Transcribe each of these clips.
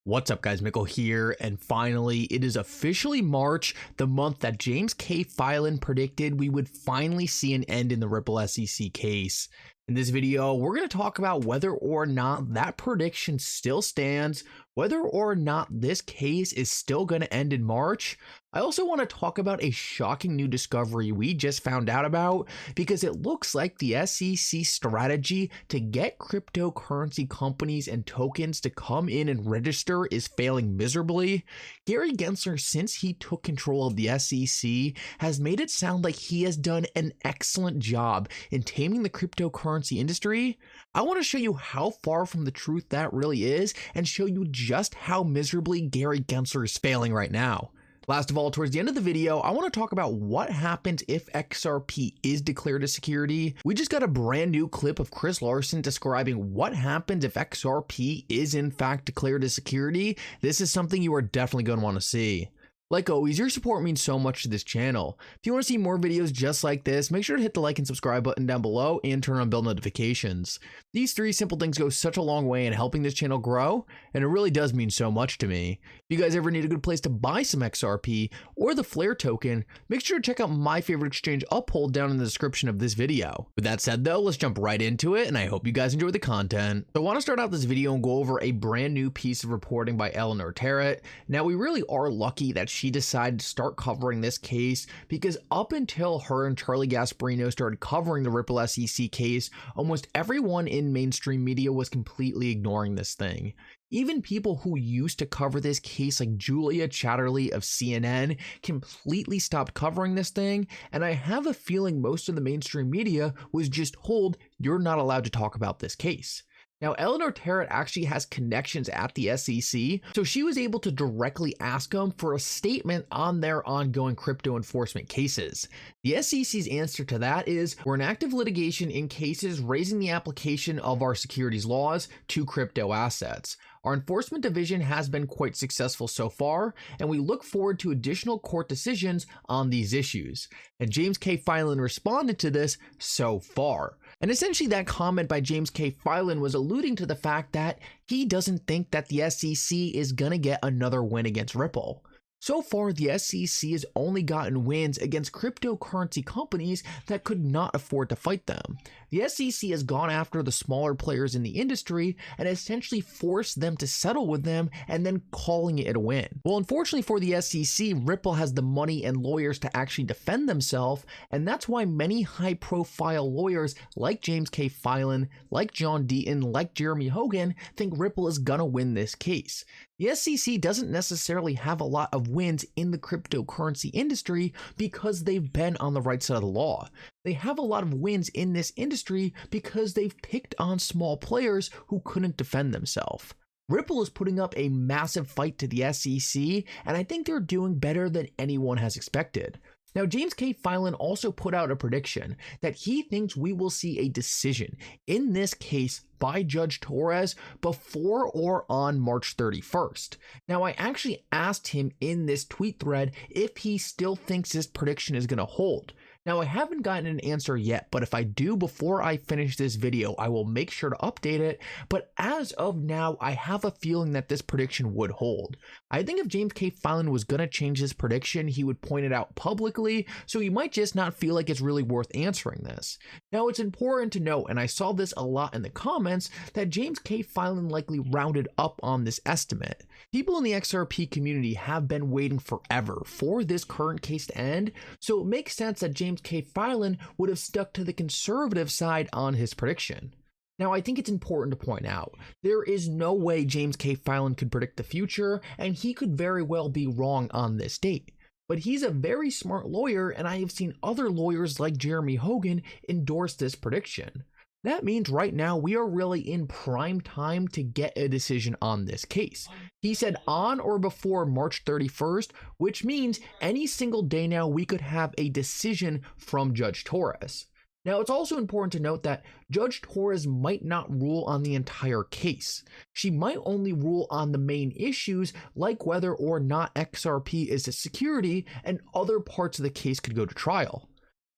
What's up guys, Mickle here, and finally it is officially March, the month that James K. Filan predicted we would finally see an end in the Ripple SEC case. In this video, we're going to talk about whether or not that prediction still stands, whether or not this case is still going to end in March. I also want to talk about a shocking new discovery we just found out about, because it looks like the SEC strategy to get cryptocurrency companies and tokens to come in and register is failing miserably. Gary Gensler, since he took control of the SEC, has made it sound like he has done an excellent job in taming the cryptocurrency industry. I want to show you how far from the truth that really is, and show you just how miserably Gary Gensler is failing right now. Last of all, towards the end of the video, I want to talk about what happens if XRP is declared a security. We just got a brand new clip of Chris Larson describing what happens if XRP is in fact declared a security. This is something you are definitely going to want to see. Like always, your support means so much to this channel. If you want to see more videos just like this, make sure to hit the like and subscribe button down below and turn on bell notifications. These three simple things go such a long way in helping this channel grow, and it really does mean so much to me. If you guys ever need a good place to buy some XRP or the Flare token, make sure to check out my favorite exchange, Uphold, down in the description of this video. With that said though, let's jump right into it, and I hope you guys enjoy the content. So I want to start out this video and go over a brand new piece of reporting by Eleanor Terrett. Now, we really are lucky that she decided to start covering this case, because up until her and Charlie Gasparino started covering the Ripple SEC case, almost everyone in mainstream media was completely ignoring this thing. Even people who used to cover this case, like Julia Chatterley of CNN, completely stopped covering this thing, and I have a feeling most of the mainstream media was just told, you're not allowed to talk about this case. Now, Eleanor Terrett actually has connections at the SEC, so she was able to directly ask them for a statement on their ongoing crypto enforcement cases. The SEC's answer to that is, we're in active litigation in cases raising the application of our securities laws to crypto assets. Our enforcement division has been quite successful so far, and we look forward to additional court decisions on these issues. And James K. Filan responded to this, so far. And essentially that comment by James K. Filan was alluding to the fact that he doesn't think that the SEC is going to get another win against Ripple. So far, the SEC has only gotten wins against cryptocurrency companies that could not afford to fight them. The SEC has gone after the smaller players in the industry and essentially forced them to settle with them, and then calling it a win. Well, unfortunately for the SEC, Ripple has the money and lawyers to actually defend themselves, and that's why many high-profile lawyers like James K. Filan, like John Deaton, like Jeremy Hogan think Ripple is gonna win this case. The SEC doesn't necessarily have a lot of wins in the cryptocurrency industry because they've been on the right side of the law. They have a lot of wins in this industry because they've picked on small players who couldn't defend themselves. Ripple is putting up a massive fight to the SEC, and I think they're doing better than anyone has expected. Now, James K. Filan also put out a prediction that he thinks we will see a decision in this case by Judge Torres before or on March 31st. Now, I actually asked him in this tweet thread if he still thinks this prediction is going to hold. Now, I haven't gotten an answer yet, but if I do before I finish this video, I will make sure to update it. But as of now, I have a feeling that this prediction would hold. I think if James K. Filan was going to change his prediction, he would point it out publicly, so he might just not feel like it's really worth answering this. Now, it's important to note, and I saw this a lot in the comments, that James K. Filan likely rounded up on this estimate. People in the XRP community have been waiting forever for this current case to end, so it makes sense that James K. Filan would have stuck to the conservative side on his prediction. Now, I think it's important to point out, there is no way James K. Filan could predict the future, and he could very well be wrong on this date. But he's a very smart lawyer, and I have seen other lawyers like Jeremy Hogan endorse this prediction. That means right now we are really in prime time to get a decision on this case. He said on or before March 31st, which means any single day now we could have a decision from Judge Torres. Now, it's also important to note that Judge Torres might not rule on the entire case. She might only rule on the main issues, like whether or not XRP is a security, and other parts of the case could go to trial.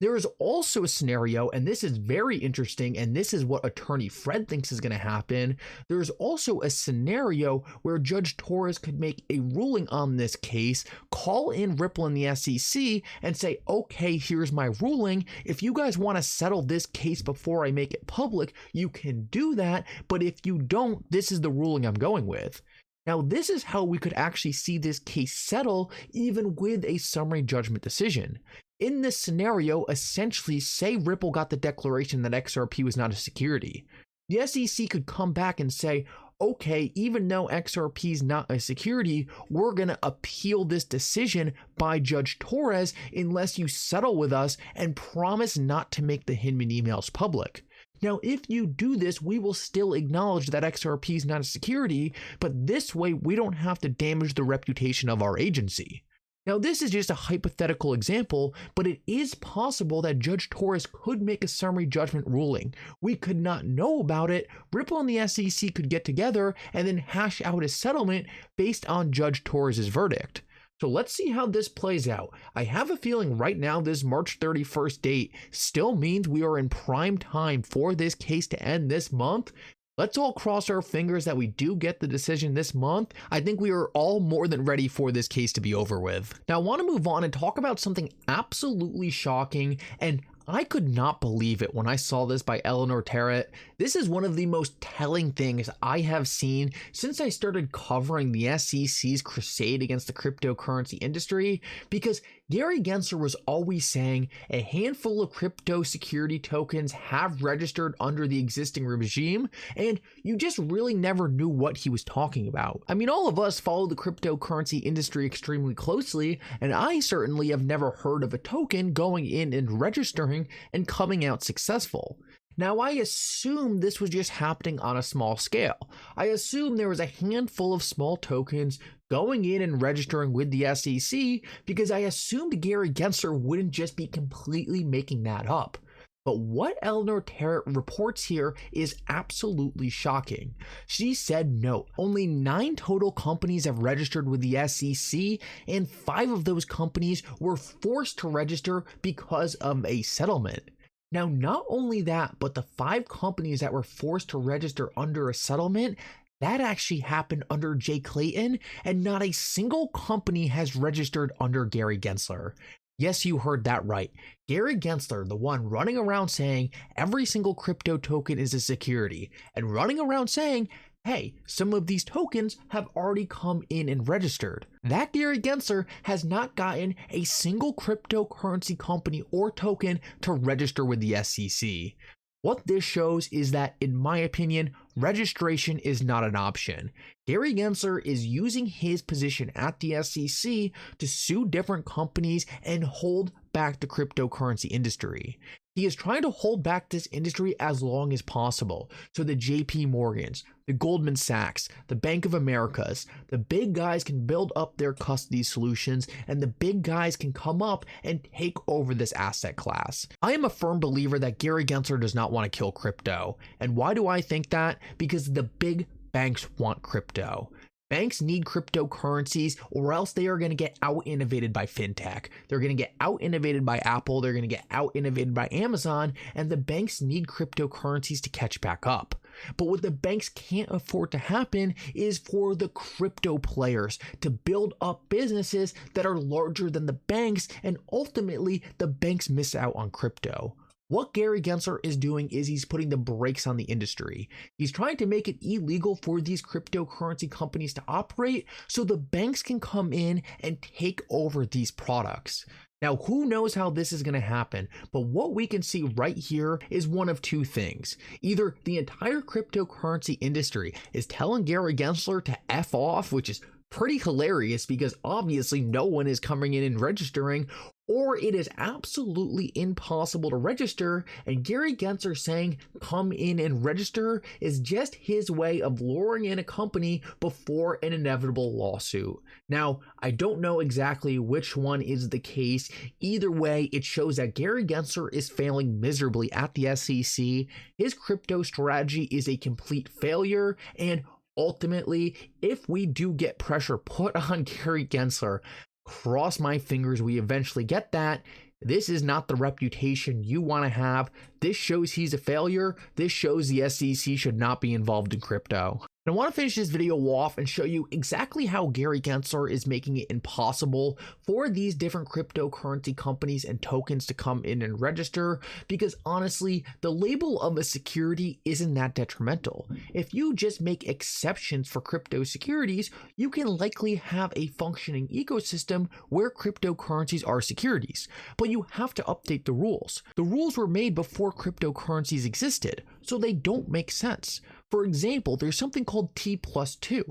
There is also a scenario, and this is very interesting, and this is what attorney Fred thinks is going to happen. There's also a scenario where Judge Torres could make a ruling on this case, call in Ripple and the SEC, and say, okay, here's my ruling. If you guys want to settle this case before I make it public, you can do that, but if you don't, this is the ruling I'm going with. Now, this is how we could actually see this case settle even with a summary judgment decision. In this scenario, essentially, say Ripple got the declaration that XRP was not a security. The SEC could come back and say, okay, even though XRP is not a security, we're going to appeal this decision by Judge Torres unless you settle with us and promise not to make the Hinman emails public. Now, if you do this, we will still acknowledge that XRP is not a security, but this way we don't have to damage the reputation of our agency. Now, this is just a hypothetical example, but it is possible that Judge Torres could make a summary judgment ruling. We could not know about it. Ripple and the SEC could get together and then hash out a settlement based on Judge Torres's verdict. So let's see how this plays out. I have a feeling right now this March 31st date still means we are in prime time for this case to end this month. Let's all cross our fingers that we do get the decision this month. I think we are all more than ready for this case to be over with. Now, I want to move on and talk about something absolutely shocking, and I could not believe it when I saw this by Eleanor Terrett. This is one of the most telling things I have seen since I started covering the SEC's crusade against the cryptocurrency industry, because Gary Gensler was always saying a handful of crypto security tokens have registered under the existing regime, and you just really never knew what he was talking about. I mean, all of us follow the cryptocurrency industry extremely closely, and I certainly have never heard of a token going in and registering and coming out successful. Now, I assume this was just happening on a small scale. I assume there was a handful of small tokens going in and registering with the SEC because I assumed Gary Gensler wouldn't just be completely making that up. But what Eleanor Terrett reports here is absolutely shocking. She said no, only 9 total companies have registered with the SEC, and 5 of those companies were forced to register because of a settlement. Now, not only that, but the 5 companies that were forced to register under a settlement, that actually happened under Jay Clayton, and not a single company has registered under Gary Gensler. Yes, you heard that right. Gary Gensler, the one running around saying every single crypto token is a security, and running around saying, hey, some of these tokens have already come in and registered. That Gary Gensler has not gotten a single cryptocurrency company or token to register with the SEC. What this shows is that, in my opinion, registration is not an option. Gary Gensler is using his position at the SEC to sue different companies and hold back the cryptocurrency industry. He is trying to hold back this industry as long as possible, so the JP Morgans, the Goldman Sachs, the Bank of Americas, the big guys can build up their custody solutions, and the big guys can come up and take over this asset class. I am a firm believer that Gary Gensler does not want to kill crypto. And why do I think that? Because the big banks want crypto. Banks need cryptocurrencies, or else they are going to get out-innovated by fintech. They're going to get out-innovated by Apple. They're going to get out-innovated by Amazon, and the banks need cryptocurrencies to catch back up. But what the banks can't afford to happen is for the crypto players to build up businesses that are larger than the banks, and ultimately the banks miss out on crypto. What Gary Gensler is doing is he's putting the brakes on the industry. He's trying to make it illegal for these cryptocurrency companies to operate so the banks can come in and take over these products. Now, who knows how this is going to happen, but what we can see right here is one of two things. Either the entire cryptocurrency industry is telling Gary Gensler to F off, which is pretty hilarious because obviously no one is coming in and registering, or it is absolutely impossible to register, and Gary Gensler saying come in and register is just his way of luring in a company before an inevitable lawsuit. Now, I don't know exactly which one is the case. Either way, it shows that Gary Gensler is failing miserably at the SEC. His crypto strategy is a complete failure, and ultimately, if we do get pressure put on Gary Gensler, cross my fingers we eventually get that, This is not the reputation you want to have. This shows he's a failure. This shows the SEC should not be involved in crypto. And I want to finish this video off and show you exactly how Gary Gensler is making it impossible for these different cryptocurrency companies and tokens to come in and register, because honestly, the label of a security isn't that detrimental. If you just make exceptions for crypto securities, you can likely have a functioning ecosystem where cryptocurrencies are securities, but you have to update the rules. The rules were made before cryptocurrencies existed, so they don't make sense. For example, there's something called T+2.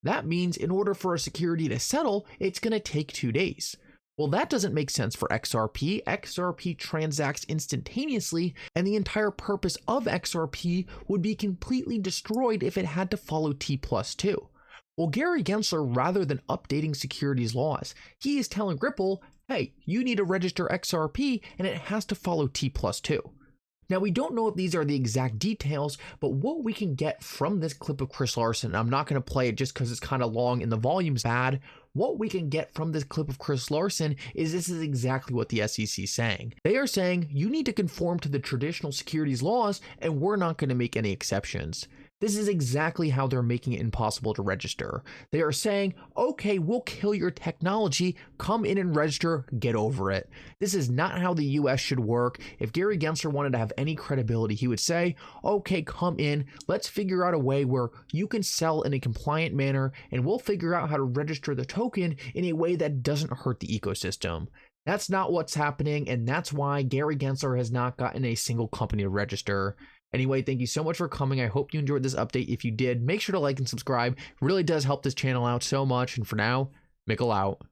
That means in order for a security to settle, it's going to take 2 days. Well, that doesn't make sense for XRP. XRP transacts instantaneously, and the entire purpose of XRP would be completely destroyed if it had to follow T+2. Well, Gary Gensler, rather than updating securities laws, he is telling Ripple, hey, you need to register XRP and it has to follow T+2. Now, we don't know if these are the exact details, but what we can get from this clip of Chris Larsen, I'm not going to play it just because it's kind of long and the volume's bad. What we can get from this clip of Chris Larsen is this is exactly what the SEC is saying. They are saying you need to conform to the traditional securities laws and we're not going to make any exceptions. This is exactly how they're making it impossible to register. They are saying, okay, we'll kill your technology, come in and register, get over it. This is not how the US should work. If Gary Gensler wanted to have any credibility, he would say, okay, come in, let's figure out a way where you can sell in a compliant manner, and we'll figure out how to register the token in a way that doesn't hurt the ecosystem. That's not what's happening, and that's why Gary Gensler has not gotten a single company to register. Anyway, thank you so much for coming. I hope you enjoyed this update. If you did, make sure to like and subscribe. It really does help this channel out so much. And for now, Mickle out.